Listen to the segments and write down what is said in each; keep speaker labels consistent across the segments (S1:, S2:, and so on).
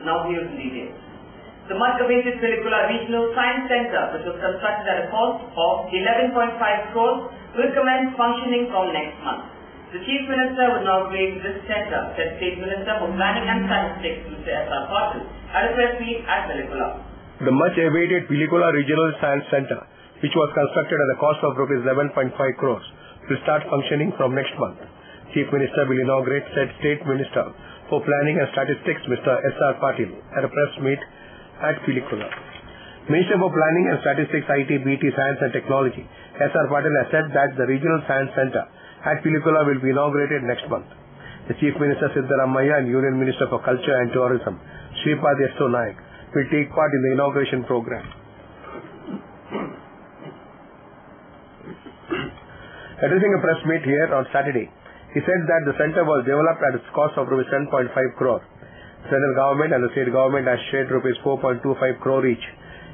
S1: Now here's the details. The much-awaited Pilikula Regional Science Centre, which was constructed at a cost of 11.5 crores, will commence functioning from next month. The Chief Minister will inaugurate this centre, said State Minister for Planning and Statistics, Mr. S.R. Patil, at a press meet at Pilikula.
S2: The much-awaited Pilikula Regional Science Centre, which was constructed at a cost of Rs 11.5 crores, will start functioning from next month. Chief Minister will inaugurate, said State Minister for Planning and Statistics, Mr. S.R. Patil, at a press meet at Pilikula. Minister for Planning and Statistics, IT, BT, Science and Technology, S.R. Patil has said that the Regional Science Centre at Pilikula will be inaugurated next month. The Chief Minister Siddaramaiah and Union Minister for Culture and Tourism, Shripad Yesso Naik, will take part in the inauguration program. Addressing a press meet here on Saturday, he said that the centre was developed at its cost of Rs 10.5 crore. Central government and the state government has shared Rs 4.25 crore each.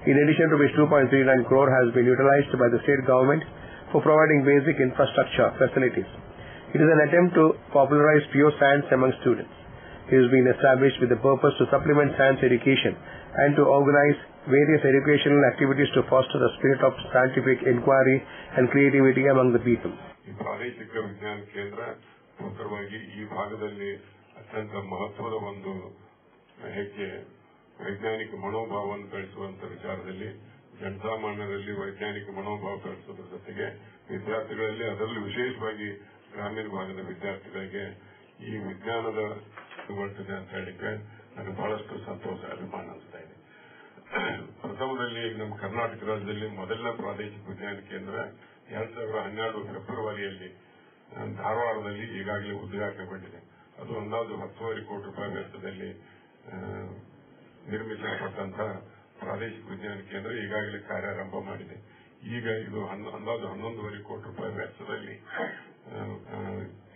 S2: In addition, Rs 2.39 crore has been utilized by the state government for providing basic infrastructure facilities. It is an attempt to popularize pure science among students. It has been established with the purpose to supplement science education and to organize various educational activities to foster the spirit of scientific inquiry and creativity among the people.
S3: ಪ್ರಾದೇಶಿಕ ವಿಜ್ಞಾನ ಕೇಂದ್ರ ಪ್ರಮುಖವಾಗಿ ಈ ಭಾಗದಲ್ಲಿ ಅತ್ಯಂತ ಮಹತ್ವದ ಒಂದು ಹೆಜ್ಜೆ ವೈಜ್ಞಾನಿಕ ಮನೋಭಾವವನ್ನು ಬೆಳೆಸುವಂತ ವಿಚಾರದಲ್ಲಿ ಜನಸಾಮಾನ್ಯರಲ್ಲಿ ವೈಜ್ಞಾನಿಕ ಮನೋಭಾವ ಬೆಳೆಸುವುದರ ಜೊತೆಗೆ ವಿದ್ಯಾರ್ಥಿಗಳಲ್ಲಿ ಅದರಲ್ಲೂ ವಿಶೇಷವಾಗಿ ಗ್ರಾಮೀಣ ಭಾಗದ ವಿದ್ಯಾರ್ಥಿಗಳಿಗೆ ಈ ವಿಜ್ಞಾನದ ಬರ್ತದೆ ಅಂತ ಹೇಳಿದ್ರೆ ನನಗೆ ಬಹಳಷ್ಟು ಸಂತೋಷ ಅಭಿಮಾನ ಅನಿಸ್ತಾ ಇದೆ. ಪ್ರಥಮದಲ್ಲಿ ನಮ್ಮ ಕರ್ನಾಟಕ ರಾಜ್ಯದಲ್ಲಿ ಮೊದಲನೇ ಪ್ರಾದೇಶಿಕ ವಿಜ್ಞಾನ ಕೇಂದ್ರ 2012 ಫೆಬ್ರವರಿಯಲ್ಲಿ ಧಾರವಾಡದಲ್ಲಿ ಈಗಾಗಲೇ ಉದ್ಘಾಟನೆಗೊಂಡಿದೆ. ಅದು ಅಂದಾಜು 10.5 ಕೋಟಿ ರೂಪಾಯಿ ವೆಚ್ಚದಲ್ಲಿ ನಿರ್ಮಿಸಲ್ಪಟ್ಟಂತಹ ಪ್ರಾದೇಶಿಕ ವಿಜ್ಞಾನ ಕೇಂದ್ರ ಈಗಾಗಲೇ ಕಾರ್ಯಾರಂಭ ಮಾಡಿದೆ. ಈಗ ಇದು ಅಂದಾಜು 11.5 ಕೋಟಿ ರೂಪಾಯಿ ವೆಚ್ಚದಲ್ಲಿ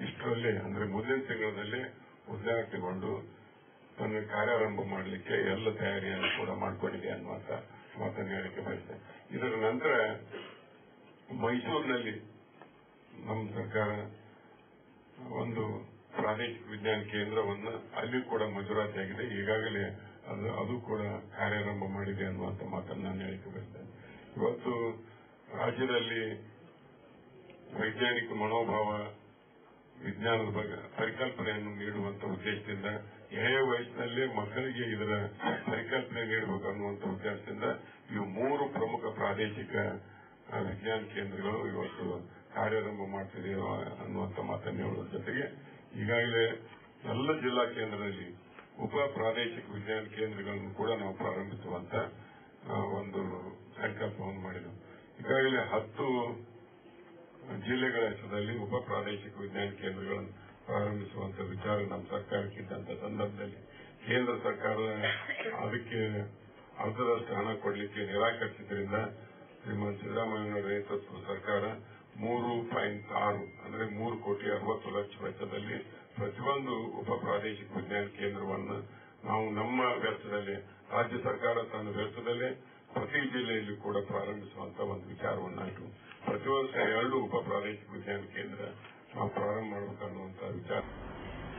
S3: ಇಷ್ಟರಲ್ಲೇ ಅಂದ್ರೆ ಮುಂದಿನ ತಿಂಗಳಲ್ಲಿ ಉದ್ಘಾಟನೆಗೊಂಡು ತನ್ನ ಕಾರ್ಯಾರಂಭ ಮಾಡಲಿಕ್ಕೆ ಎಲ್ಲ ತಯಾರಿಯನ್ನು ಕೂಡ ಮಾಡಿಕೊಂಡಿದೆ ಅನ್ನುವಂತ ಮಾತನ್ನು ಹೇಳಕ್ಕೆ ಬಯಸ್ತೇನೆ. ಇದರ ನಂತರ ಮೈಸೂರಿನಲ್ಲಿ ನಮ್ಮ ಸರ್ಕಾರ ಒಂದು ಪ್ರಾದೇಶಿಕ ವಿಜ್ಞಾನ ಕೇಂದ್ರವನ್ನು ಅಲ್ಲಿ ಕೂಡ ಮಂಜೂರಾತಿಯಾಗಿದೆ. ಈಗಾಗಲೇ ಅದು ಕೂಡ ಕಾರ್ಯಾರಂಭ ಮಾಡಿದೆ ಅನ್ನುವಂತ ಮಾತನ್ನು ನಾನು ಹೇಳಕ್ಕೆ ಬಯಸ್ತೇನೆ. ಇವತ್ತು ರಾಜ್ಯದಲ್ಲಿ ವೈಜ್ಞಾನಿಕ ಮನೋಭಾವ ವಿಜ್ಞಾನದ ಬಗ್ಗೆ ಪರಿಕಲ್ಪನೆಯನ್ನು ನೀಡುವಂತ ಉದ್ದೇಶದಿಂದ ಎಳೆಯ ವಯಸ್ಸಿನಲ್ಲೇ ಮಕ್ಕಳಿಗೆ ಇದರ ಪರಿಕಲ್ಪನೆ ನೀಡಬೇಕು ಅನ್ನುವಂತ ಉದ್ದೇಶದಿಂದ ಇವು 3 ಪ್ರಮುಖ ಪ್ರಾದೇಶಿಕ ವಿಜ್ಞಾನ ಕೇಂದ್ರಗಳು ಇವತ್ತು ಕಾರ್ಯಾರಂಭ ಮಾಡ್ತಿದೆ ಅನ್ನುವಂತ ಮಾತನ್ನು ಹೇಳುವ ಜೊತೆಗೆ ಈಗಾಗಲೇ ಎಲ್ಲ ಜಿಲ್ಲಾ ಕೇಂದ್ರದಲ್ಲಿ ಉಪ ಪ್ರಾದೇಶಿಕ ವಿಜ್ಞಾನ ಕೇಂದ್ರಗಳನ್ನು ಕೂಡ ನಾವು ಪ್ರಾರಂಭಿಸುವಂತ ಒಂದು ಸಂಕಲ್ಪವನ್ನು ಮಾಡಿದೆವು. ಈಗಾಗಲೇ 10 ಜಿಲ್ಲೆಗಳ ಹೆಸರಲ್ಲಿ ಉಪ ಪ್ರಾದೇಶಿಕ ವಿಜ್ಞಾನ ಕೇಂದ್ರಗಳನ್ನು ಪ್ರಾರಂಭಿಸುವಂತ ವಿಚಾರ ನಮ್ಮ ಸರ್ಕಾರಕ್ಕಿದ್ದಂತ ಸಂದರ್ಭದಲ್ಲಿ ಕೇಂದ್ರ ಸರ್ಕಾರ ಅದಕ್ಕೆ ಅರ್ಧದಷ್ಟು ಹಣ ಕೊಡಲಿಕ್ಕೆ ನಿರಾಕರಿಸಿದ್ರಿಂದ ಶ್ರೀಮಾನ್ ಸಿದ್ದರಾಮಯ್ಯ ನೇತೃತ್ವದ ಸರ್ಕಾರ 3.6 ಅಂದ್ರೆ 3,60,00,000 ವೆಚ್ಚದಲ್ಲಿ ಪ್ರತಿಯೊಂದು ಉಪ ಪ್ರಾದೇಶಿಕ ವಿಜ್ಞಾನ ಕೇಂದ್ರವನ್ನು ನಾವು ನಮ್ಮ ವೆಚ್ಚದಲ್ಲಿ ರಾಜ್ಯ ಸರ್ಕಾರ ತನ್ನ ವೆಚ್ಚದಲ್ಲೇ ಪ್ರತಿ ಜಿಲ್ಲೆಯಲ್ಲಿ ಕೂಡ ಪ್ರಾರಂಭಿಸುವಂತ ಒಂದು ವಿಚಾರವನ್ನಾಯಿತು. ಪ್ರತಿ ವರ್ಷ 2 ಉಪ ಪ್ರಾದೇಶಿಕ ವಿಜ್ಞಾನ ಕೇಂದ್ರ ನಾವು ಪ್ರಾರಂಭ ಮಾಡಬೇಕನ್ನುವಂತ ವಿಚಾರ.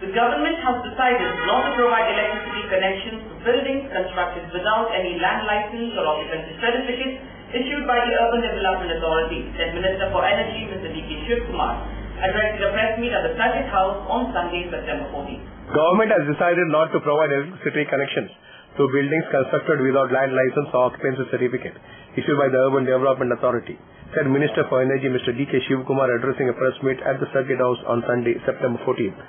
S1: The government has decided not to provide electricity connections to buildings constructed without any land license or occupancy certificate issued by the Urban Development Authority, said Minister for Energy Mr. D.K. Shivkumar, addressing a press meet at the Circuit House on Sunday, September 14th.
S2: Government has decided not to provide electricity connections to buildings constructed without land license or occupancy certificate issued by the Urban Development Authority, said Minister for Energy Mr. D.K. Shivkumar addressing a press meet at the Circuit House on Sunday, September 14th.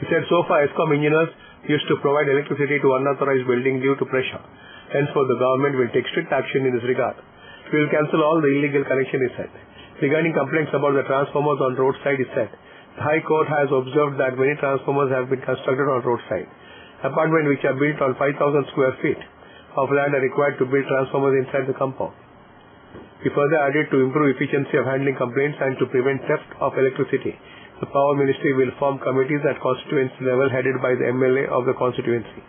S2: He said so far ESCOM engineers used to provide electricity to unauthorized building due to pressure. Henceforth the government will take strict action in this regard. We will cancel all the illegal connection, he said. Regarding complaints about the transformers on roadside, he said, the High Court has observed that many transformers have been constructed on roadside. Apartments which are built on 5,000 square feet of land are required to build transformers inside the compound. He further added to improve efficiency of handling complaints and to prevent theft of electricity. The Power Ministry will form committees at constituency level headed by the MLA of the constituency.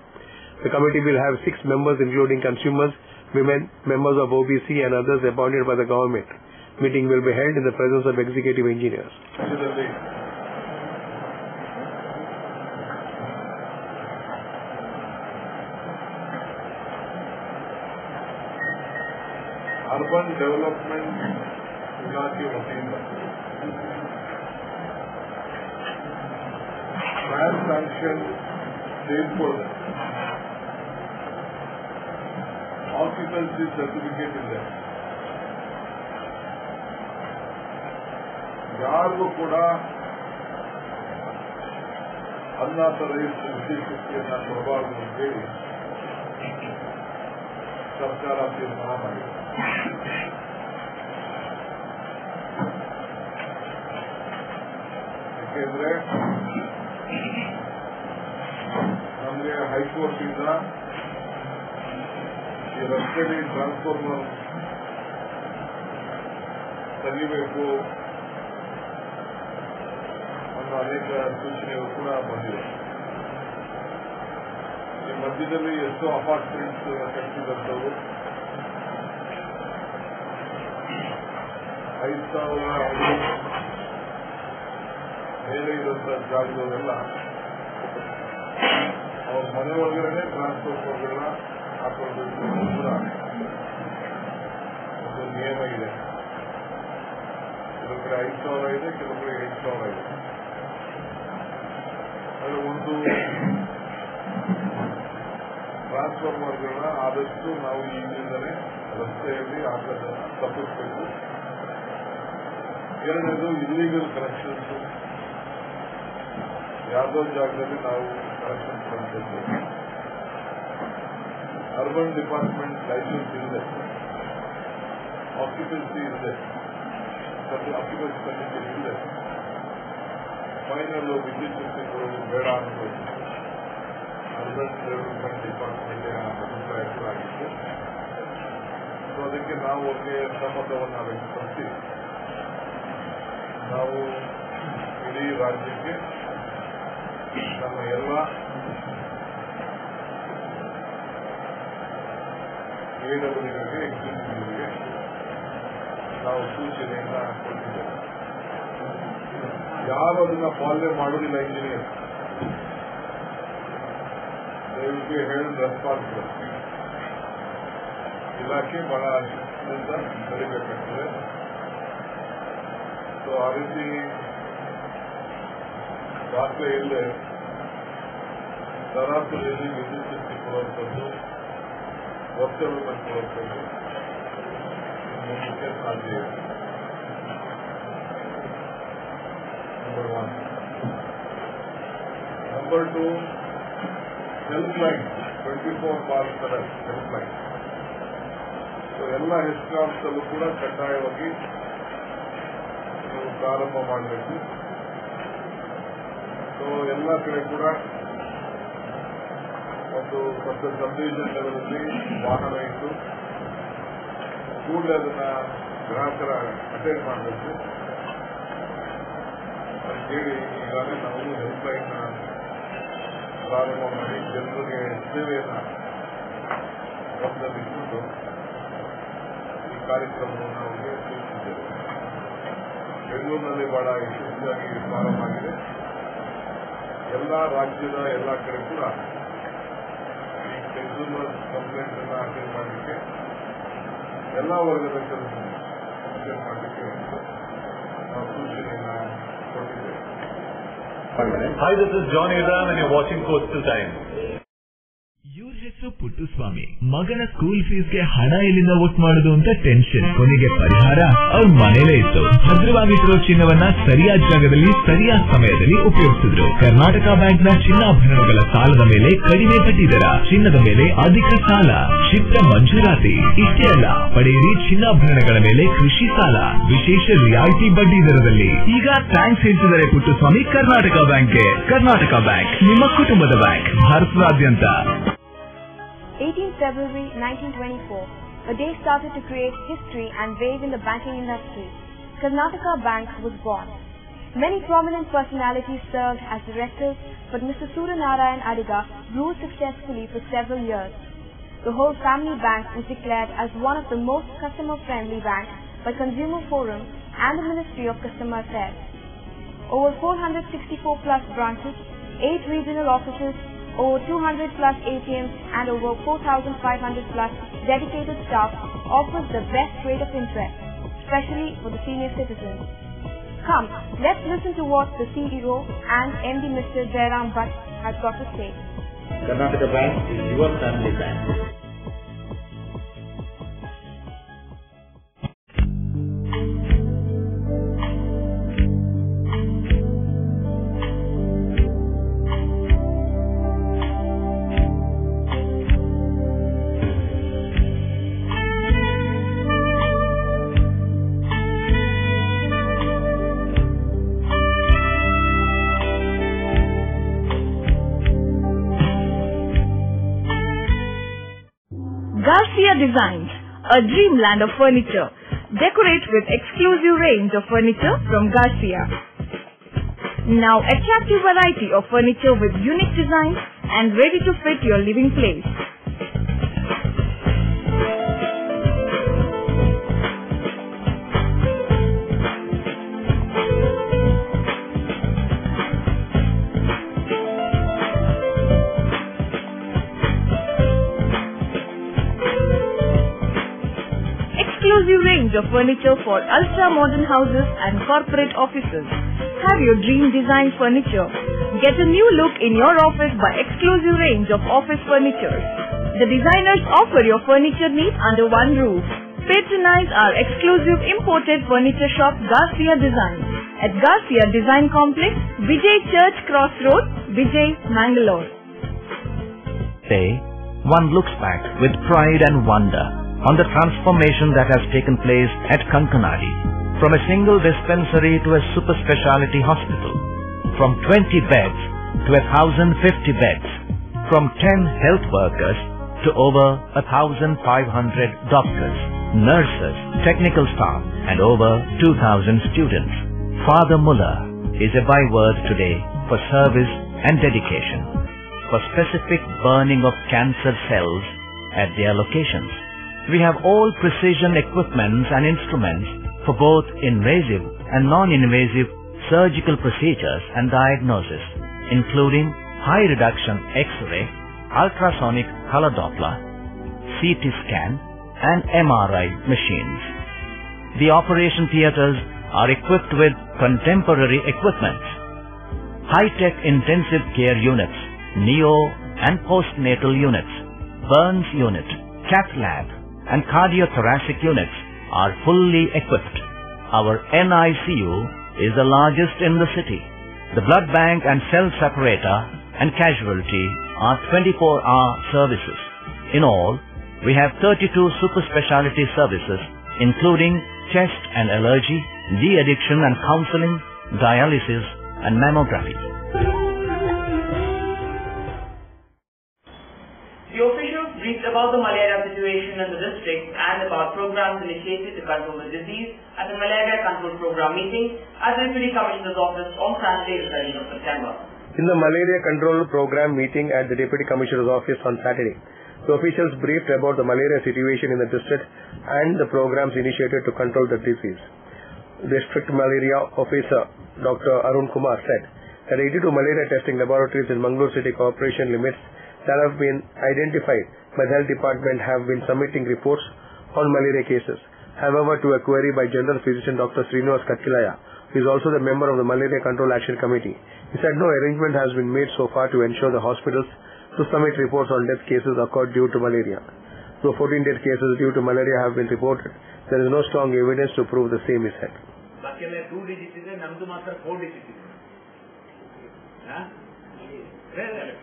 S2: The committee will have 6 members including consumers, women, members of OBC and others appointed by the government. Meeting will be held in the presence of executive engineers.
S4: Urban development ಇಲಾಖೆ ವತಿಯಿಂದ plan sanction ಸೇರ್ಕೊಳ್ಳದೆ occupancy certificate ಇದೆ. ಯಾರಿಗೂ ಕೂಡ ಅನ್ನಾಥರೈಸ್ಡ್ ವಿಶೇಷತೆಯನ್ನು ಕೊಡಬಾರದು ಅಂತೇಳಿ ಸರ್ಕಾರ ತೀರ್ಮಾನ ಮಾಡಿದೆ. ಯಾಕೆಂದ್ರೆ ನಮಗೆ ಹೈಕೋರ್ಟ್ ಇಂದ ಈ ರಸ್ತೆಗೆ ಟ್ರಾನ್ಸ್ಫಾರ್ಮರ್ ತೆಗಿಬೇಕು ಅನ್ನೋ ಅನೇಕ ಸೂಚನೆಗಳು ಕೂಡ ಬಂದಿವೆ. ಈ ಮಧ್ಯದಲ್ಲಿ ಎಷ್ಟೋ ಅಪಾರ್ಟ್ಮೆಂಟ್ಸ್ ಕಟ್ಟಿದಂಥವು 5,000 ಮೇಲೆ ಇರುವಂತಹ ಜಾಗದವರೆಲ್ಲ ಅವ್ರ ಮನೆ ಒಳಗಡೆ ಟ್ರಾನ್ಸ್ಫಾರ್ಮರ್ಗಳನ್ನ ಹಾಕೊಳ್ಬೇಕು ಕೂಡ ಒಂದು ನಿಯಮ ಇದೆ. ಕೆಲವು ಕಡೆ 5,000 ಇದೆ, ಕೆಲವು ಕಡೆ 8,000 ಇದೆ. ಅದು ಒಂದು ಟ್ರಾನ್ಸ್ಫಾರ್ಮರ್ಗಳನ್ನ ಆದಷ್ಟು ನಾವು ಈಗಿಂದಲೇ ರಸ್ತೆಯಲ್ಲಿ ಹಾಕೋದನ್ನ ತಪ್ಪಿಸಬೇಕು. ಎರಡನೇದು ಇಲ್ಲಿಗಲ್ ಕನೆಕ್ಷನ್ಸ್ ಯಾವುದೋ ಜಾಗದಲ್ಲಿ ನಾವು ಕನೆಕ್ಷನ್ ಕೊಡಬೇಕು. ಅರ್ಬನ್ ಡಿಪಾರ್ಟ್ಮೆಂಟ್ ಲೈಸೆನ್ಸ್ ಇದೆ, ಆಕ್ಯುಪೆನ್ಸಿ ಇದೆ, ಆಕ್ಯುಪೆನ್ಸಿ ಸರ್ಟಿಫಿಕೇಟ್ ಇದೆ, ಫೈನಲ್ ವಿದ್ಯುತ್ ಶಕ್ತಿಗಳು ಬೇಡ ಅನ್ನೋದು ಅರ್ಬನ್ ಡೆವಲಪ್ಮೆಂಟ್ ಡಿಪಾರ್ಟ್ಮೆಂಟ್ ಅಭಿಪ್ರಾಯ ಕೂಡ ಆಗಿತ್ತು. ಸೊ ಅದಕ್ಕೆ ನಾವು ಅವ್ರಿಗೆ ಸಮ್ಮತವನ್ನು ವ್ಯಕ್ತಪಡಿಸಿ ನಾವು ಇಡೀ ರಾಜ್ಯಕ್ಕೆ ನಮ್ಮ ಎಲ್ಲ ಎಡಬ್ಲ್ಯೂಗೆ ಎಕ್ಸಿಕ್ಯೂಟಿವ್ಗೆ ನಾವು ಸೂಚನೆಯನ್ನ ಕೊಟ್ಟಿದ್ದೇವೆ. ಯಾರು ಅದನ್ನ ಪಾಲನೆ ಮಾಡುವುದಿಲ್ಲ ಇಂಜಿನಿಯರ್ ದಯವಿಟ್ಟು ಹೇಳಲು ರೆಸ್ಪಾನ್ಸಿಬಲ್ ಇಲಾಖೆ ಬಹಳ ಶಿಸ್ತಿನಿಂದ ನಡಿಬೇಕಾಗ್ತದೆ. ಸೊ ಆ ರೀತಿ ದಾಖಲೆ ಇಲ್ಲದೆ ಸರಾಸರಿಯಲ್ಲಿ ವಿದ್ಯುತ್ ಶಕ್ತಿ ಕೊಡುವಂಥದ್ದು, ವಸ್ತುಗಳನ್ನು ಕೊಡುವಂಥದ್ದು ಮುಂದಕ್ಕೆ ಸಾಧ್ಯ ಇದೆ. Number 1. Number 2, help line 24/7 help line. So ಎಲ್ಲ ಹೆಸ್ಕಾಮ್ಸ್ ಅಲ್ಲೂ ಕೂಡ ಕಡ್ಡಾಯವಾಗಿ ನೀವು ಪ್ರಾರಂಭ ಮಾಡಬೇಕು. ಸೊ ಎಲ್ಲ ಕಡೆ ಕೂಡ ಒಂದು ಸಬ್ ಡಿವಿಷನ್ ಲೆವೆಲಲ್ಲಿ ವಾಹನ ಇಟ್ಟು ಕೂಡಲೇ ಅದನ್ನ ಗ್ರಾಹಕರ ಅಟೆಂಡ್ ಮಾಡಬೇಕು ಅಂತೇಳಿ ಈಗಾಗಲೇ ನಾವು ಹೆಲ್ಪ್ ಲೈನ್ ಪ್ರಾರಂಭ ಮಾಡಿ ಜನರಿಗೆ ಸೇವೆಯನ್ನು ಗಮನದಲ್ಲಿಟ್ಟು ಈ ಕಾರ್ಯಕ್ರಮವನ್ನು ಅವರಿಗೆ ಸೂಚಿಸಿದ್ದೇವೆ. ಬೆಂಗಳೂರಿನಲ್ಲಿ ಬಹಳ ಯಶಸ್ವಿಯಾಗಿ ಪ್ರಾರಂಭ ಆಗಿದೆ. ಎಲ್ಲ ರಾಜ್ಯದ ಎಲ್ಲ ಕಡೆ ಕೂಡ ಈ ಕನ್ಸ್ಯೂಮರ್ ಕಂಪ್ಲೇಂಟ್ ಅನ್ನು ಅಟೆಂಡ್ ಮಾಡಲಿಕ್ಕೆ ಎಲ್ಲ ವರ್ಗದ ಅಟೆಂಡ್ ಮಾಡಲಿಕ್ಕೆ ನಾವು ಸೂಚನೆಯನ್ನ ಕೊಟ್ಟಿದ್ದೇವೆ.
S5: Hi, this is John Abraham and you're watching Coastal Times.
S6: ಇವ್ರ ಹೆಸರು ಪುಟ್ಟುಸ್ವಾಮಿ. ಮಗನ ಸ್ಕೂಲ್ ಫೀಸ್ಗೆ ಹಣ ಎಲ್ಲಿಂದ ಒಟ್ಟು ಮಾಡೋದು ಅಂತ ಟೆನ್ಷನ್. ಕೊನೆಗೆ ಪರಿಹಾರ ಅವ್ರ ಮನೇಲೇ ಇತ್ತು. ಭದ್ರವಾಗಿಟ್ಟಿರೋ ಚಿನ್ನವನ್ನ ಸರಿಯಾದ ಜಾಗದಲ್ಲಿ ಸರಿಯಾದ ಸಮಯದಲ್ಲಿ ಉಪಯೋಗಿಸಿದ್ರು. ಕರ್ನಾಟಕ ಬ್ಯಾಂಕ್ ನ ಚಿನ್ನಾಭರಣಗಳ ಸಾಲದ ಮೇಲೆ ಕಡಿಮೆ ಬಡ್ಡಿ ದರ, ಚಿನ್ನದ ಮೇಲೆ ಅಧಿಕ ಸಾಲ, ಕ್ಷಿಪ್ರ ಮಂಜೂರಾತಿ. ಇಷ್ಟೇ ಅಲ್ಲ, ಪಡೆಯಿರಿ ಚಿನ್ನಾಭರಣಗಳ ಮೇಲೆ ಕೃಷಿ ಸಾಲ ವಿಶೇಷ ರಿಯಾಯಿತಿ ಬಡ್ಡಿ ದರದಲ್ಲಿ. ಈಗ ಥ್ಯಾಂಕ್ಸ್ ಹೇಳ್ತಿದ್ದಾರೆ ಪುಟ್ಟುಸ್ವಾಮಿ ಕರ್ನಾಟಕ ಬ್ಯಾಂಕ್ಗೆ. ಕರ್ನಾಟಕ ಬ್ಯಾಂಕ್ ನಿಮ್ಮ ಕುಟುಂಬದ ಬ್ಯಾಂಕ್, ಭಾರತದಾದ್ಯಂತ.
S7: 18th February 1924, a day started to create history and wave in the banking industry. Karnataka Bank was born. Many prominent personalities served as directors, but Mr. Suryanarayan Adiga ruled successfully for several years. The whole family bank was declared as one of the most customer-friendly banks by Consumer Forum and the Ministry of Customer Affairs. Over 464 plus branches, 8 regional offices, over 200 plus ATMs and over 4,500 plus dedicated staff offers the best rate of interest, especially for the senior citizens. Come, let's listen to what the CEO and MD Mr. Jairam Bhatt has got to say.
S5: Karnataka Bank is your family bank.
S8: Garcia Designs, a dreamland of furniture. Decorate with exclusive range of furniture from Garcia. Now attractive variety of furniture with unique designs and ready to fit your living place. Exclusive range of furniture for ultra-modern houses and corporate offices. Have your dream design furniture. Get a new look in your office by exclusive range of office furniture. The designers offer your furniture needs under one roof. Patronize our exclusive imported furniture shop Garcia Designs at Garcia Design Complex, Vijay Church Cross Road, Vijay, Mangalore.
S9: Today, one looks back with pride and wonder on the transformation that has taken place at Kankanadi, from a single dispensary to a super specialty hospital, from 20 beds to 1,050 beds, from 10 health workers to over 1,500 doctors, nurses, technical staff, and over 2,000 students. Father Muller is a byword today for service and dedication, for specific burning of cancer cells at their locations. We have all precision equipments and instruments for both invasive and non-invasive surgical procedures and diagnosis, including high reduction X-ray, ultrasonic color Doppler, CT scan, and MRI machines. The operation theaters are equipped with contemporary equipment, high-tech intensive care units, neo and postnatal units, burns unit, cath lab, and cardiothoracic units are fully equipped. Our NICU is the largest in the city. The blood bank and cell separator and casualty are 24-hour services. In all, we have 32 super specialty services, including chest and allergy, de-addiction and counseling, dialysis, and mammography.
S1: The officials briefed about the malaria situation in the district and about programs initiated to control the disease at the Malaria Control Program meeting at the Deputy Commissioner's office on Saturday, the 13th of September.
S2: In the Malaria Control Program meeting at the Deputy Commissioner's office on Saturday, the officials briefed about the malaria situation in the district and the programs initiated to control the disease. District Malaria Officer Dr. Arun Kumar said that 82 malaria testing laboratories in Mangalore City Corporation limits that have been identified by the Health Department have been submitting reports on malaria cases. However, to a query by General Physician Dr. Srinivas Kattilaya, who is also the member of the Malaria Control Action Committee, he said no arrangement has been made so far to ensure the hospitals to submit reports on death cases occurred due to malaria. Though 14 death cases due to malaria have been reported, there is no strong evidence to prove the same, he said.
S10: Bakela 2 digits ಇದೆ ನಮ್ದು ಮಾತ್ರ 4 digits ಇದೆ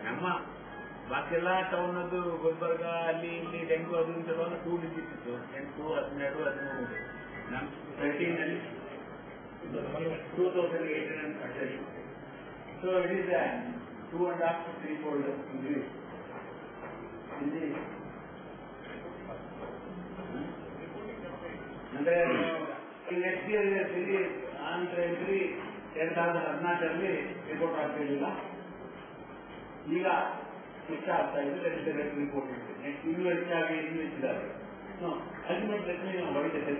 S10: ನಮ್ಮ ಬಾಕಿಯೆಲ್ಲ town ಅದು ಗುಲ್ಬರ್ಗ ಅಲ್ಲಿ ಇಲ್ಲಿ dengue ಅದು ಇಂಥದ್ದೆಲ್ಲ 2 digits ಇತ್ತು 8 12 13 ನಮ್ಮ 13 ಅಲ್ಲಿ 2018 so it is a 2.5 to 3-fold increase in the ಅಂದ್ರೆ ನೆಕ್ಸ್ಟ್ ಇಯರ್ ಇದೆ ಆಂಧ್ರ ಎಂಟ್ರಿ 2014 ರಿಪೋರ್ಟ್ ಆಗ್ತಿರ್ಲಿಲ್ಲ ಈಗ ಹೆಚ್ಚ ಆಗ್ತಾ ಇದೆ ಲೆಜಿಸ್ಲೇಟಿವ್ ರಿಪೋರ್ಟ್ ಇದೆ ನೆಕ್ಸ್ಟ್ ಇನ್ನೂ ಹೆಚ್ಚಾಗಿ ಇನ್ನೂ ಹೆಚ್ಚಿದ್ದಾರೆ ಅಲ್ಟಿಮೇಟ್ಲಿ ನಾವು ಹೊಡಿದೆ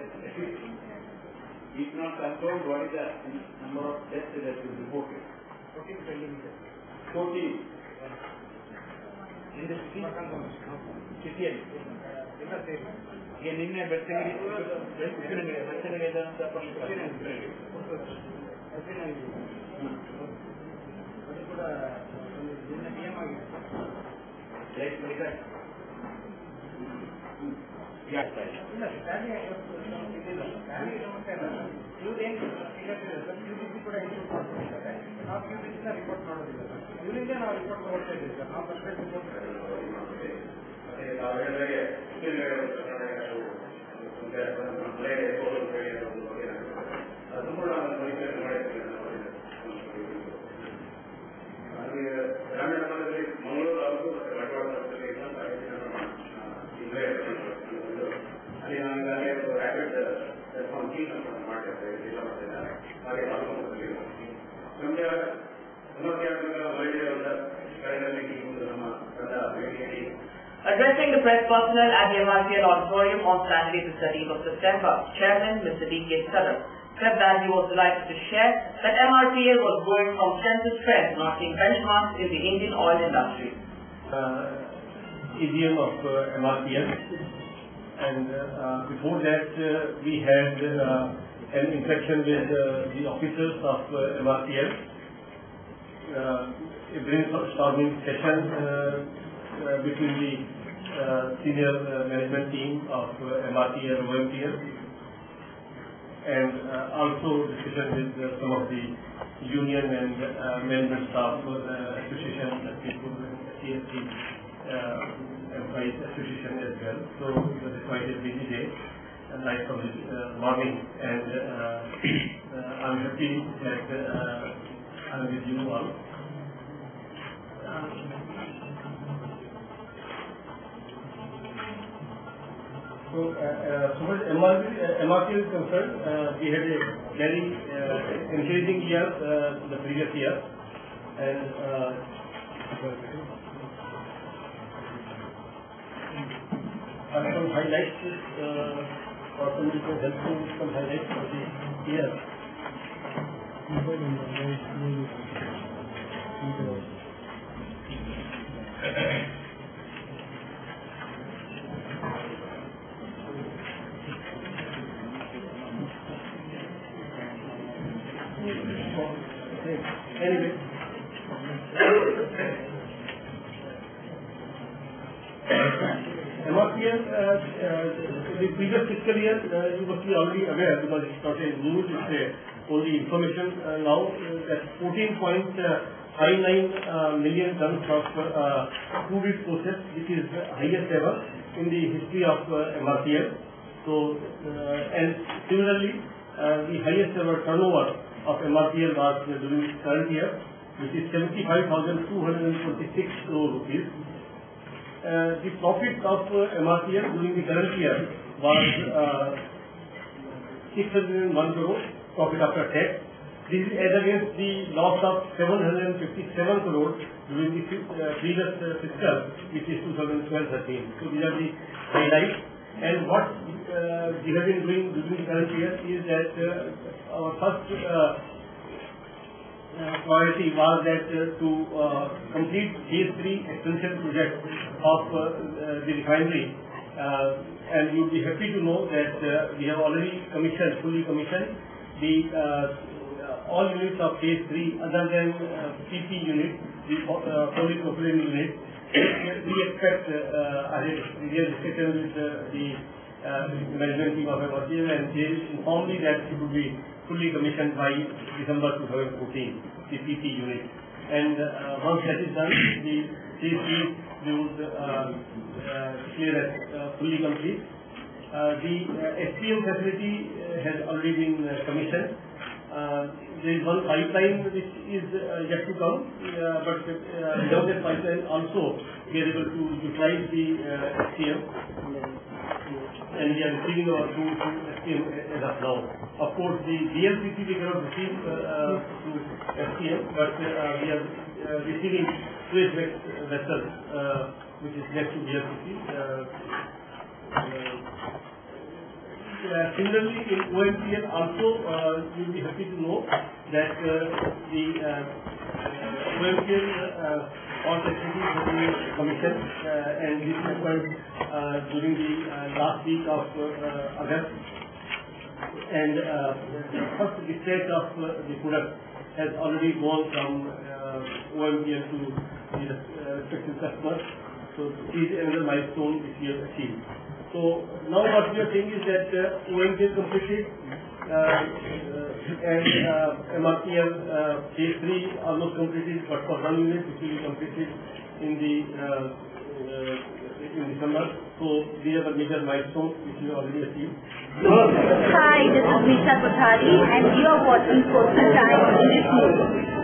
S10: is not controlled. What is the number of deaths that is reported? 14. ಸಿಟಿಯಲ್ಲಿ ಈಗ ನಿನ್ನೆ ಬೆಳ್ತಂಗಡಿ ಬೆಳ್ತಂಗಡಿ ಇದ್ದಂತ ಅದು ಕೂಡ ನಿನ್ನೆ ನಿಯಮ ಆಗಿದೆ ಆಗ್ತಾ ಇಲ್ಲ ಇವ್ರೇನು ಕೂಡ ನಾವು ರಿಪೋರ್ಟ್ ಮಾಡೋದಿಲ್ಲ ಇವರಿಂದ ನಾವು ರಿಪೋರ್ಟ್ ಕೊಡ್ತಾ ಇದ್ದೀವಿ ಸರ್ ನಾವು ಪರ್ಸೆಂಟ್
S11: ಗ್ರಾಮೀಣ ಭಾಗದಲ್ಲಿ ಮಂಗಳೂರು ಹಾಗೂ ಬಂಟ್ವಾಳ ಅಲ್ಲಿ ನಾವೀಗಾಗಲೇ ಒಂದು ರ್ಯಾಪಿಡ್ ರೆಸ್ಪಾನ್ಸ್ ಟೀಮ್ ಮಾಡಿದ್ದೇವೆ ಜಿಲ್ಲಾ ಮಟ್ಟದಲ್ಲಿ ಹಾಗೆ ತಾಲೂಕು ನಮಗೆ ಸಮಸ್ಯಾತ್ಮಕ ವಲಯದ ಕಡೆಗಳಲ್ಲಿ ನಮ್ಮ ತಂಡ ಭೇಟಿಯಾಗಿ
S1: Addressing the press personnel at the MRPL auditorium on Saturday the 13th of September, Chairman Mr. D.K. Sadar said that he was delighted to share that MRPL was going from strength to strength, knocking benchmarks in the Indian oil industry.
S2: AGM of MRPL, and before that we had an interaction with the officers of MRPL, a brainstorming session between the senior management team of MRPL and OMPL, and also discussion with some of the union and management staff association people, CSC employees association as well. So it was quite a busy day, right from the morning, and I'm happy that I'm with you all. So, as far as MRPL is concerned, we had a very encouraging year the previous year, and some highlights, or somebody can help me with some highlights for the year. Anyway, MRPL, the previous fiscal year, you must be already aware because it's not a news, it's only information now that 14.59 million tons of crude is processed, which is the highest ever in the history of MRPL. So, and similarly, the highest ever turnover of MRPL was during the current year, which is 75,226 crore rupees. The profit of MRPL during the current year was 601 crore profit after tax. This is as against the loss of 757 crore during the previous fiscal, which is 2012-13. So these are the highlights. And what we have been doing during the current year is that our first priority was that to complete phase 3 extension project of the refinery, and you will be happy to know that we have already fully commissioned the all units of phase 3 other than PP unit, the polypropylene unit. We expect I had a discussion with the management team of MRPL, and they informed me that it will be fully commissioned by December 2014, the PP unit. And once that is done, the phase 3 we would declare as fully complete. The SPM facility has already been commissioned. There is one pipeline which is yet to come, but without that pipeline also we are able to utilize the SPM, and we are receiving our food through SPM as of now. Of course, the DLCC we cannot receive through SPM, but we are receiving Suez vessel which is next to DLCC.
S12: similarly in OMPL also you will be happy to know that the OMPL all the cities have been commissioned and this happened during the last week of August, and first dispatch of the product has already gone from OMPL to the respective customers. So this is another milestone which we have achieved. So now what we are saying is that OMPL completed and MRPL phase 3 almost completed, but for 1 unit it will be completed in December. So these are the major milestones which we already achieved.
S8: Hi, this is Nisha Kothari and you are watching Coastal Time in this movie.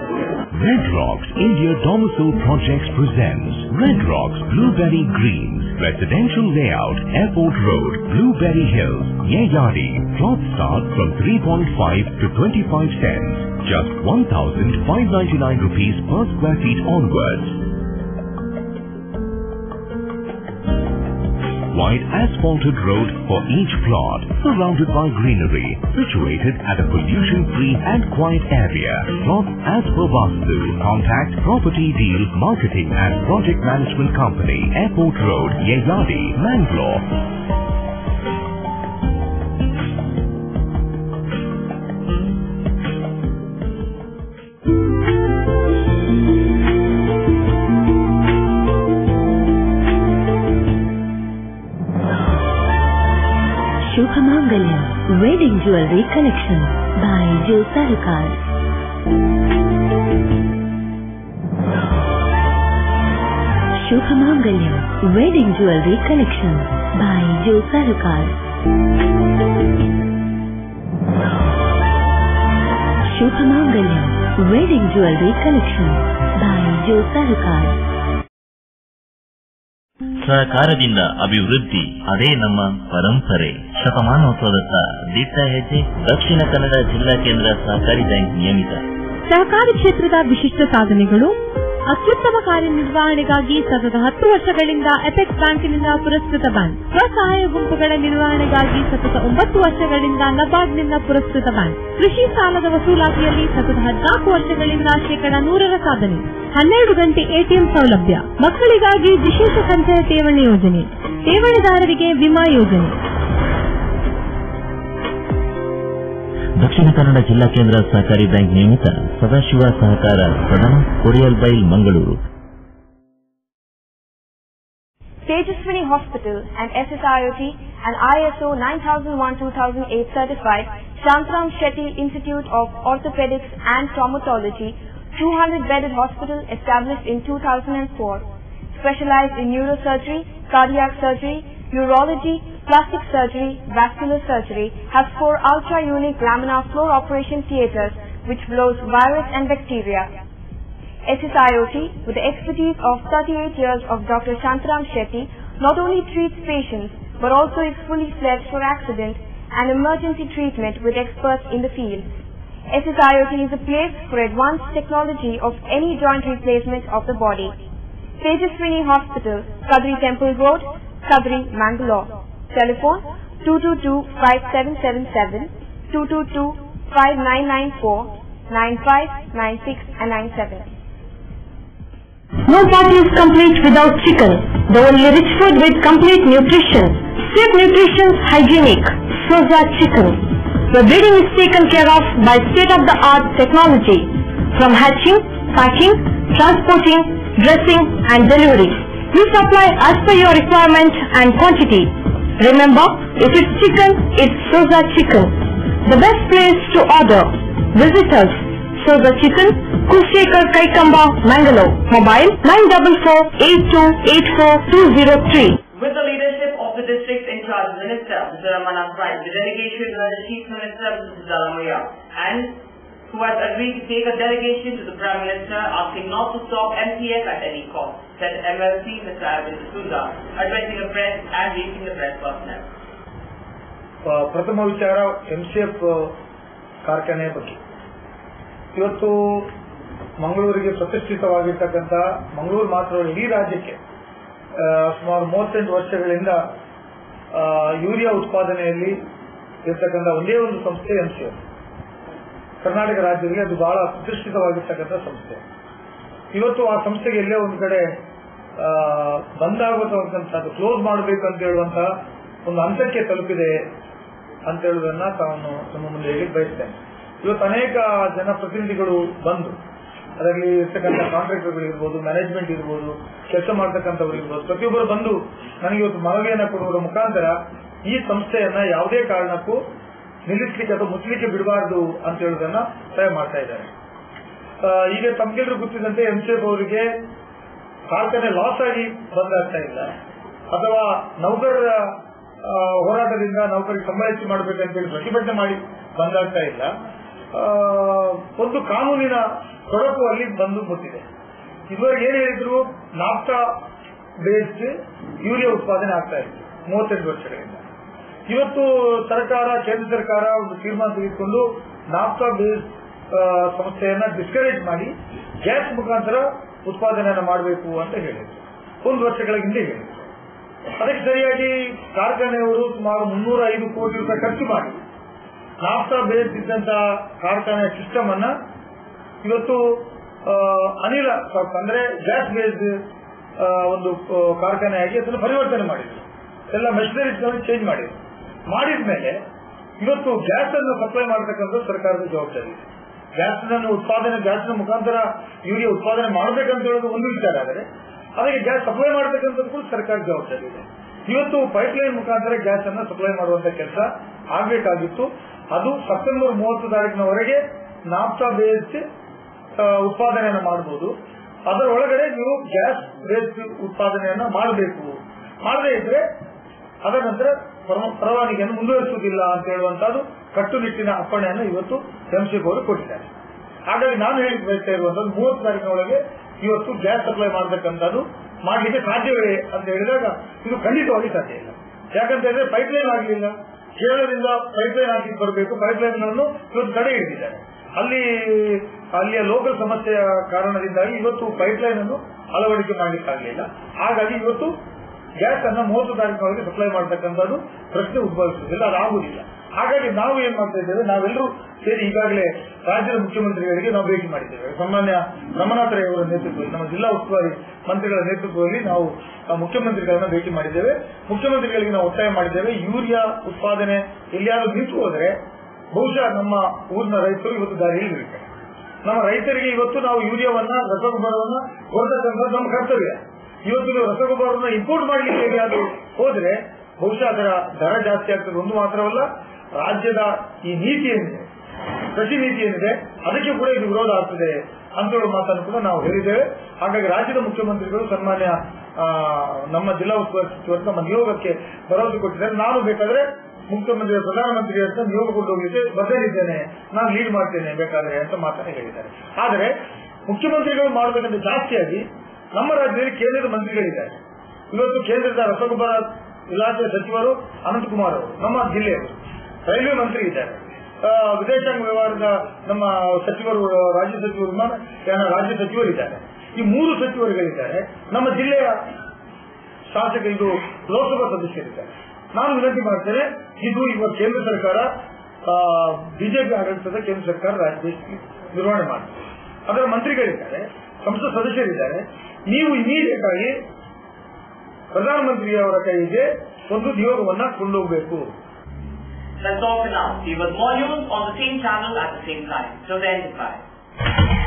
S6: Red Rocks India Domicile Projects presents Red Rocks Blueberry Greens Residential Layout, Airport Road, Blueberry Hills, Yeyadi. Plots start from 3.5 to 25 cents. Just 1,599 rupees per square feet onwards. Wide asphalted road for each plot, surrounded by greenery, situated at a pollution-free and quiet area. Plots as per Vastu. Contact Property Deal Marketing and Project Management Company, Airport Road, Yeyadi, Mangalore.
S13: Shubhamangalam Wedding Jewelry Collection by Joe Sarukar. Shubhamangalam Wedding Jewelry Collection by Joe Sarukar. Shubhamangalam Wedding Jewelry Collection by Joe Sarukar.
S14: ಸಹಕಾರದಿಂದ ಅಭಿವೃದ್ಧಿ ಅದೇ ನಮ್ಮ ಪರಂಪರೆ. ಶತಮಾನೋತ್ಸವದತ್ತ ದಿಟ್ಟ ಹೆಜ್ಜೆ. ದಕ್ಷಿಣ ಕನ್ನಡ ಜಿಲ್ಲಾ ಕೇಂದ್ರ ಸಹಕಾರಿ ಬ್ಯಾಂಕ್ ನಿಯಮಿತ.
S15: ಸಹಕಾರಿ ಕ್ಷೇತ್ರದ ವಿಶಿಷ್ಟ ಸಾಧನೆಗಳು. ಅತ್ಯುತ್ತಮ ಕಾರ್ಯನಿರ್ವಹಣೆಗಾಗಿ ಸತತ 10 ವರ್ಷಗಳಿಂದ ಎಪೆಕ್ಸ್ ಬ್ಯಾಂಕಿನಿಂದ ಪುರಸ್ಕೃತ ಬ್ಯಾಂಕ್. ಸ್ವಸಹಾಯ ಗುಂಪುಗಳ ನಿರ್ವಹಣೆಗಾಗಿ ಸತತ 9 ವರ್ಷಗಳಿಂದ ನಬಾರ್ಡ್ನಿಂದ ಪುರಸ್ಕೃತ ಬ್ಯಾಂಕ್. ಕೃಷಿ ಸಾಲದ ವಸೂಲಾತಿಯಲ್ಲಿ ಸತತ 14 ವರ್ಷಗಳಿಂದ 100% ಸಾಧನೆ. 12 ಗಂಟೆ ಎಟಿಎಂ ಸೌಲಭ್ಯ. ಮಕ್ಕಳಿಗಾಗಿ ವಿಶೇಷ ಸಂಚಯ ಠೇವಣಿ ಯೋಜನೆ. ಠೇವಣಿದಾರರಿಗೆ ವಿಮಾ ಯೋಜನೆ.
S14: ದಕ್ಷಿಣ ಕನ್ನಡ ಜಿಲ್ಲಾ ಕೇಂದ್ರ ಸಹಕಾರಿ ಬ್ಯಾಂಕ್ ನಿಯಮಿತ. ಸದಾಶಿವ ಸಹಕಾರ ಸದನ, Kodialbail, Mangaluru.
S7: Tejaswini Hospital and SSIOT and ISO 9001-2008 certified Shantram Shetty Institute of Orthopedics and Traumatology 200-bedded hospital established in 2004. Specialized in neurosurgery, cardiac surgery, urology, plastic surgery, vascular surgery, has 4 ultra-unique laminar floor operation theatres which blows virus and bacteria. SSIOT, with the expertise of 38 years of Dr. Shantram Shetty, not only treats patients but also is fully fledged for accident and emergency treatment with experts in the field. SSIOT is a place for advanced technology of any joint replacement of the body. Tejaswini Hospital, Kadri Temple Road, Kadri, Mangalore. Telephone 222-5777, 222-5994, 9596 and 97.
S16: No party is complete without chicken. The only rich food with complete nutrition. Safe nutrition, hygienic. Soza Chicken. The breeding is taken care of by state-of-the-art technology. From hatching, packing, transporting, dressing and delivery. We supply as per your requirement and quantity. Remember, if it's chicken, it's Soza Chicken. The best place to order. Visit us. Soza Chicken, Kushekar Kaikamba, Mangalore. Mobile 944-8284-203.
S1: With the leadership of the district in charge Minister, Mr. Ramana Pai, the delegation by the Chief Minister, Mr. Dalamaya, and who has agreed to take a delegation to the Prime Minister asking not to stop MCF at any cost, said MLC Mr. Arvind Sunda, addressing the press and briefing the press personnel.
S17: ಪ್ರಥಮ ವಿಚಾರ MCF ಕಾರ್ಖಾನೆಯ ಬಗ್ಗೆ. ಇವತ್ತು ಮಂಗಳೂರಿಗೆ ಪ್ರತಿಷ್ಠಿತವಾಗಿರ್ತಕ್ಕಂಥ ಮಂಗಳೂರು ಮಾತ್ರ ಇಡೀ ರಾಜ್ಯಕ್ಕೆ ಸುಮಾರು 38 ವರ್ಷಗಳಿಂದ ಯೂರಿಯಾ ಉತ್ಪಾದನೆಯಲ್ಲಿ ಇರ್ತಕ್ಕಂಥ ಒಂದೇ ಒಂದು ಸಂಸ್ಥೆ MCF. ಕರ್ನಾಟಕ ರಾಜ್ಯದಲ್ಲಿ ಅದು ಬಹಳ ಪ್ರತಿಷ್ಠಿತವಾಗಿರ್ತಕ್ಕಂಥ ಸಂಸ್ಥೆ. ಇವತ್ತು ಆ ಸಂಸ್ಥೆಗೆ ಎಲ್ಲೇ ಒಂದು ಕಡೆ ಬಂದಾಗುವಂತದ್ದು ಕ್ಲೋಸ್ ಮಾಡಬೇಕಂತ ಹೇಳುವಂತಹ ಒಂದು ಹಂತಕ್ಕೆ ತಲುಪಿದೆ ಅಂತ ಹೇಳುವುದನ್ನ ತಾನು ನಮ್ಮ ಮುಂದೆ ಹೇಳಿ ಬಯಸ್ತೇನೆ. ಇವತ್ತು ಅನೇಕ ಜನಪ್ರತಿನಿಧಿಗಳು ಬಂದು ಅದರಲ್ಲಿ ಇರ್ತಕ್ಕಂಥ ಕಾಂಟ್ರಾಕ್ಟರ್ಗಳು ಇರ್ಬೋದು, ಮ್ಯಾನೇಜ್ಮೆಂಟ್ ಇರ್ಬೋದು, ಕೆಲಸ ಮಾಡತಕ್ಕಂಥವ್ರು ಇರ್ಬೋದು, ಪ್ರತಿಯೊಬ್ಬರು ಬಂದು ನನಗೆ ಇವತ್ತು ಮನವಿಯನ್ನು ಕೊಡುವುದರ ಮುಖಾಂತರ ಈ ಸಂಸ್ಥೆಯನ್ನ ಯಾವುದೇ ಕಾರಣಕ್ಕೂ ನಿಲ್ಲಿಸಲಿಕ್ಕೆ ಅಥವಾ ಮುಚ್ಚಲಿಕ್ಕೆ ಬಿಡಬಾರದು ಅಂತ ಹೇಳುವುದನ್ನ ಸಹಾಯ ಮಾಡ್ತಾ ಇದ್ದಾರೆ. ಈಗ ತಮ್ಗೆಲ್ಲರೂ ಗೊತ್ತಿದ್ದಂತೆ MCF ಅವರಿಗೆ ಕಾರ್ಖಾನೆ ಲಾಸ್ ಆಗಿ ಬಂದಾಗ್ತಾ ಇಲ್ಲ, ಅಥವಾ ನೌಕರರ ಹೋರಾಟದಿಂದ ನೌಕರಿಗೆ ಸಂಬಳ ಹೆಚ್ಚು ಮಾಡಬೇಕಂತ ಹೇಳಿ ಪ್ರತಿಭಟನೆ ಮಾಡಿ ಬಂದಾಗ್ತಾ ಇಲ್ಲ. ಒಂದು ಕಾನೂನಿನ ತೊಡಕು ಅಲ್ಲಿ ಬಂದು ಮುಟ್ಟಿದೆ. ಇದುವರೆಗೆ ಏನ್ ಹೇಳಿದ್ರು, ನಾಫ್ಟಾ ಬೇಸ್ಡ್ ಯೂರಿಯಾ ಉತ್ಪಾದನೆ ಆಗ್ತಾ ಇತ್ತು 38 ವರ್ಷಗಳಿಂದ. ಇವತ್ತು ಸರ್ಕಾರ, ಕೇಂದ್ರ ಸರ್ಕಾರ ಒಂದು ತೀರ್ಮಾನ ತೆಗೆದುಕೊಂಡು ನಾಫ್ಟಾ ಬೇಸ್ಡ್ ಸಂಸ್ಥೆಯನ್ನ ಡಿಸ್ಕರೇಜ್ ಮಾಡಿ ಗ್ಯಾಸ್ ಮುಖಾಂತರ ಉತ್ಪಾದನೆಯನ್ನು ಮಾಡಬೇಕು ಅಂತ ಹೇಳಿದ್ರು. 1 ವರ್ಷಗಳ ಹಿಂದೆ ಹೇಳಿದ್ರು. ಅದಕ್ಕೆ ಸರಿಯಾಗಿ ಕಾರ್ಖಾನೆಯವರು ಸುಮಾರು 305 ಕೋಟಿ ರೂಪಾಯಿ ಖರ್ಚು ಮಾಡಿ ನಾಫ್ಟಾ ಬೇಸ್ಡ್ ಇದ್ದಂತಹ ಕಾರ್ಖಾನೆ ಸಿಸ್ಟಮ್ ಅನ್ನ ಇವತ್ತು ಅನಿಲ ಅಂದ್ರೆ ಗ್ಯಾಸ್ ಬೇಸ್ಡ್ ಒಂದು ಕಾರ್ಖಾನೆಯಾಗಿ ಅದನ್ನು ಪರಿವರ್ತನೆ ಮಾಡಿದ್ರು. ಎಲ್ಲ ಮೆಷಿನರೀಸ್ ಚೇಂಜ್ ಮಾಡಿದ್ಮೇಲೆ ಇವತ್ತು ಗ್ಯಾಸ್ ಅನ್ನು ಸಪ್ಲೈ ಮಾಡತಕ್ಕಂಥ ಸರ್ಕಾರದ ಜವಾಬ್ದಾರಿ. ಗ್ಯಾಸ್ನ ಮುಖಾಂತರ ಯೂರಿಯಾ ಉತ್ಪಾದನೆ ಮಾಡಬೇಕಂತ ಹೇಳೋದು ಒಂದು ವಿಚಾರ. ಆದರೆ ಅದಕ್ಕೆ ಗ್ಯಾಸ್ ಸಪ್ಲೈ ಮಾಡತಕ್ಕಂಥದ್ದು ಕೂಡ ಸರ್ಕಾರ ಜವಾಬ್ದಾರಿ ಇದೆ. ಇವತ್ತು ಪೈಪ್ಲೈನ್ ಮುಖಾಂತರ ಗ್ಯಾಸ್ ಅನ್ನು ಸಪ್ಲೈ ಮಾಡುವಂತ ಕೆಲಸ ಆಗಬೇಕಾಗಿತ್ತು. ಅದು ಸೆಪ್ಟೆಂಬರ್ 30 ತಾರೀಕಿನವರೆಗೆ ನಾಫ್ಟಾ ಬೇಸ್ಡ್ ಉತ್ಪಾದನೆಯನ್ನು ಮಾಡಬಹುದು. ಅದರ ಒಳಗಡೆ ನೀವು ಗ್ಯಾಸ್ ಬೇಸ್ಡ್ ಉತ್ಪಾದನೆಯನ್ನ ಮಾಡಬೇಕು. ಮಾಡದೇ ಇದ್ರೆ ಅದರ ನಂತರ ಪರವಾನಗಿಯನ್ನು ಮುಂದುವರಿಸುವುದಿಲ್ಲ ಅಂತ ಹೇಳುವಂತಹದ್ದು ಕಟ್ಟುನಿಟ್ಟಿನ ಅಪ್ಪಣೆಯನ್ನು ಇವತ್ತು MCF ಅವರು ಕೊಟ್ಟಿದ್ದಾರೆ. ಹಾಗಾಗಿ ನಾನು ಹೇಳಿ ಬಯಸ್ತಾ ಇರುವಂತದ್ದು 30 ತಾರೀಕಿನೊಳಗೆ ಇವತ್ತು ಗ್ಯಾಸ್ ಸಪ್ಲೈ ಮಾಡತಕ್ಕಂಥದ್ದು ಮಾಡಲಿಕ್ಕೆ ಸಾಧ್ಯವೇ ಅಂತ ಹೇಳಿದಾಗ ಇದು ಖಂಡಿತವಾಗಿ ಸಾಧ್ಯ ಇಲ್ಲ. ಯಾಕಂತ ಹೇಳಿದ್ರೆ ಪೈಪ್ಲೈನ್ ಆಗಲಿಲ್ಲ. ಕೇರಳದಿಂದ ಪೈಪ್ಲೈನ್ ಹಾಕಿ ಬರಬೇಕು. ಪೈಪ್ಲೈನ್ಗಳನ್ನು ಇವತ್ತು ತಡೆ ಹಿಡಿದಿದ್ದಾರೆ. ಅಲ್ಲಿಯ ಲೋಕಲ್ ಸಮಸ್ಯೆಯ ಕಾರಣದಿಂದಾಗಿ ಇವತ್ತು ಪೈಪ್ಲೈನ್ ಅನ್ನು ಅಳವಡಿಕೆ ಮಾಡಲಿಕ್ಕಾಗಲಿಲ್ಲ. ಹಾಗಾಗಿ ಇವತ್ತು ಗ್ಯಾಸ್ ಅನ್ನ 30 ತಾರೀಕಿನೊಳಗೆ ಸಪ್ಲೈ ಮಾಡತಕ್ಕಂಥದ್ದು ಪ್ರಶ್ನೆ ಉದ್ಭವಿಸುವುದಿಲ್ಲ, ಅದಾಗುವುದಿಲ್ಲ. ಹಾಗಾಗಿ ನಾವು ಏನ್ ಮಾಡ್ತಾ ಇದ್ದೇವೆ, ನಾವೆಲ್ಲರೂ ಸೇರಿ ಈಗಾಗಲೇ ರಾಜ್ಯದ ಮುಖ್ಯಮಂತ್ರಿಗಳಿಗೆ ನಾವು ಭೇಟಿ ಮಾಡಿದ್ದೇವೆ. ಸಾಮಾನ್ಯ ರಮನಾಥ್ ರೈ ಅವರ ನೇತೃತ್ವದಲ್ಲಿ, ನಮ್ಮ ಜಿಲ್ಲಾ ಉಸ್ತುವಾರಿ ಮಂತ್ರಿಗಳ ನೇತೃತ್ವದಲ್ಲಿ ನಾವು ಮುಖ್ಯಮಂತ್ರಿಗಳನ್ನ ಭೇಟಿ ಮಾಡಿದ್ದೇವೆ. ಮುಖ್ಯಮಂತ್ರಿಗಳಿಗೆ ನಾವು ಒತ್ತಾಯ ಮಾಡಿದ್ದೇವೆ, ಯೂರಿಯಾ ಉತ್ಪಾದನೆ ಎಲ್ಲಿಯಾದ್ರೂ ನಿಂತು ಹೋದರೆ ಬಹುಶಃ ನಮ್ಮ ಊರಿನ ರೈತರು ಇವತ್ತು ದಾರಿಯಲ್ಲಿ ಇರ್ತಾರೆ. ನಮ್ಮ ರೈತರಿಗೆ ಇವತ್ತು ನಾವು ಯೂರಿಯಾವನ್ನ, ರಸಗೊಬ್ಬರವನ್ನ ಕೊಡತಕ್ಕಂಥದ್ದು ನಮ್ಮ ಕರ್ತವ್ಯ. ಇವತ್ತು ನೀವು ರಸಗೊಬ್ಬರವನ್ನು ಇಂಪೋರ್ಟ್ ಮಾಡಲಿಕ್ಕೆ ಎಲ್ಲಿಯಾದ್ರೂ ಹೋದ್ರೆ ಬಹುಶಃ ಅದರ ದರ ಜಾಸ್ತಿ ಆಗ್ತದೆ. ಒಂದು ಮಾತ್ರವಲ್ಲ, ರಾಜ್ಯದ ಈ ನೀತಿ ಏನಿದೆ, ಕೃಷಿ ನೀತಿ ಏನಿದೆ, ಅದಕ್ಕೆ ಕೂಡ ಇದು ವಿರೋಧ ಆಗ್ತದೆ ಅಂತ ಹೇಳುವ ಮಾತನ್ನು ಕೂಡ ನಾವು ಹೇಳಿದ್ದೇವೆ. ಹಾಗಾಗಿ ರಾಜ್ಯದ ಮುಖ್ಯಮಂತ್ರಿಗಳು ಸನ್ಮಾನ್ಯ ನಮ್ಮ ಜಿಲ್ಲಾ ಉಸ್ತುವಾರಿ ಸಚಿವರು ನಮ್ಮ ನಿಯೋಗಕ್ಕೆ ಭರವಸೆ ಕೊಟ್ಟಿದ್ದಾರೆ. ನಾನು ಬೇಕಾದ್ರೆ ಮುಖ್ಯಮಂತ್ರಿ, ಪ್ರಧಾನಮಂತ್ರಿ ಅಂತ ನಿಯೋಗ ಕೊಂಡೋಗ್ಲಿಕ್ಕೆ ಬದಲಿದ್ದೇನೆ, ನಾನು ಲೀಡ್ ಮಾಡ್ತೇನೆ ಬೇಕಾದ್ರೆ ಅಂತ ಮಾತನ್ನು ಹೇಳಿದ್ದಾರೆ. ಆದರೆ ಮುಖ್ಯಮಂತ್ರಿಗಳು ಮಾಡಬೇಕಂತ ಜಾಸ್ತಿಯಾಗಿ ನಮ್ಮ ರಾಜ್ಯದಲ್ಲಿ ಕೇಂದ್ರದ ಮಂತ್ರಿಗಳಿದ್ದಾರೆ. ಇವತ್ತು ಕೇಂದ್ರದ ರಸಗೊಬ್ಬರ ಇಲಾಖೆ ಸಚಿವರು ಅನಂತಕುಮಾರ್ ಅವರು ನಮ್ಮ ಜಿಲ್ಲೆಯವರು, ರೈಲ್ವೆ ಮಂತ್ರಿ ಇದ್ದಾರೆ, ವಿದೇಶಾಂಗ ವ್ಯವಹಾರದ ನಮ್ಮ ಸಚಿವರು, ರಾಜ್ಯ ಸಚಿವರು, ವಿಮಾನಯಾನ ರಾಜ್ಯ ಸಚಿವರಿದ್ದಾರೆ. ಈ 3 ಸಚಿವರುಗಳಿದ್ದಾರೆ. ನಮ್ಮ ಜಿಲ್ಲೆಯ ಶಾಸಕ, ಇದು ಲೋಕಸಭಾ ಸದಸ್ಯರಿದ್ದಾರೆ. ನಾನು ವಿನಂತಿ ಮಾಡ್ತೇನೆ, ಇದು ಇವತ್ತು ಕೇಂದ್ರ ಸರ್ಕಾರ, ಬಿಜೆಪಿ ಆಡಳಿತದ ಕೇಂದ್ರ ಸರ್ಕಾರ ರಾಜ್ಯದಲ್ಲಿ ನಿರ್ವಹಣೆ ಮಾಡ್ತಾರೆ. ಅದರ ಮಂತ್ರಿಗಳಿದ್ದಾರೆ, ಸಂಸತ್ ಸದಸ್ಯರಿದ್ದಾರೆ. ನೀವು ಇಮಿಡಿಯೇಟ್ ಆಗಿ ಪ್ರಧಾನಮಂತ್ರಿಯವರ ಕೈಗೆ ಒಂದು ನಿಯೋಗವನ್ನ ಕೊಂಡೋಗಬೇಕು.
S1: That's all for now. See you with more news on the same channel at the same time. Till then, goodbye.